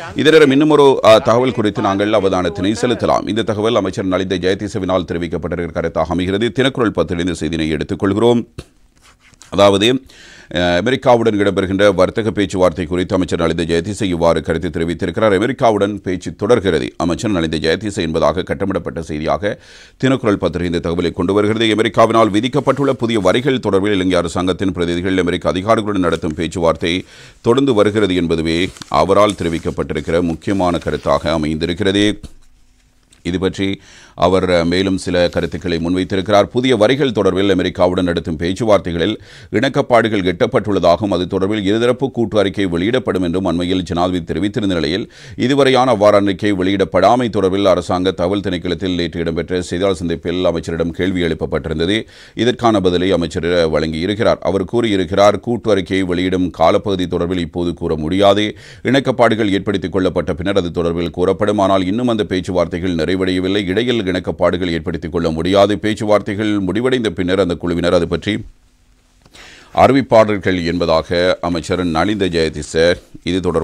இதனிடம் இன்னுமொரு தகவல் குறித்து நாங்கள் அவதானத்தினை செலுத்தலாம். இந்த தகவல் அமைச்சர் நலிந்த ஜெயதிசவினால் தெரிவிக்கப்பட்டிருக்கிற கருத்தாக அமைகிறது. தினக்குரல் பத்திரிகை செய்தியை எடுத்துக்கொள்கிறோம். அதாவது அமெரிக்காவுடன் இடம்பெறுகின்ற வர்த்தக பேச்சுவார்த்தை குறித்து அமைச்சர் நலிந்த ஜெயதிச இவ்வாறு கருத்து தெரிவித்திருக்கிறார். அமெரிக்காவுடன் பேச்சு தொடர்கிறது. அமைச்சர் நலிந்த ஜெயதிச என்பதாக கட்டமிடப்பட்ட செய்தியாக தினக்குரல் பத்திரிகை இந்த தகவலை கொண்டு வருகிறது. அமெரிக்காவினால் விதிக்கப்பட்டுள்ள புதிய வரிகள் தொடர்பில் இலங்கை அரசாங்கத்தின் பிரதிநிதிகள் அமெரிக்க அதிகாரிகளுடன் நடத்தும் பேச்சுவார்த்தை தொடர்ந்து வருகிறது என்பதுவே அவரால் தெரிவிக்கப்பட்டிருக்கிற முக்கியமான கருத்தாக அமைந்திருக்கிறது. இது பற்றி அவர் மேலும் சில கருத்துக்களை முன்வைத்திருக்கிறார். புதிய வரிகள் தொடர்பில் அமெரிக்காவுடன் நடத்தும் பேச்சுவார்த்தைகளில் இணக்கப்பாடுகள் எட்டப்பட்டுள்ளதாகவும் அது தொடர்பில் இருதரப்பு கூட்டு அறிக்கை வெளியிடப்படும் என்றும் அண்மையில் ஜனாதிபதி தெரிவித்திருந்த நிலையில் இதுவரையான அவ்வாறு அறிக்கை வெளியிடப்படாமை தொடர்பில் அரசாங்க தகவல் திணைக்களத்தில் நேற்று இடம்பெற்ற செய்தியாளர் சந்திப்பில் அமைச்சரிடம் கேள்வி எழுப்பப்பட்டிருந்தது. இதற்கான பதிலை அமைச்சர் வழங்கியிருக்கிறார். அவர் கூறியிருக்கிறார், கூட்டு அறிக்கையை வெளியிடும் காலப்பகுதி தொடர்பில் இப்போது கூற முடியாது. இணக்கப்பாடுகள் ஏற்படுத்திக் கொள்ளப்பட்ட பின்னர் அது தொடர்பில் கூறப்படும். ஆனால் இன்னும் அந்த பேச்சுவார்த்தைகள் நிறைவடையவில்லை. இடையில் இணக்கப்பாடுகள் ஏற்படுத்திக் கொள்ள முடியாது. பேச்சுவார்த்தைகள் முடிவடைந்த பின்னர் அந்த குழுவினர் அது பற்றி அறிவிப்பாளர்கள் என்பதாக அமைச்சர் நலிந்த ஜெயதிச இது தொடர்பாக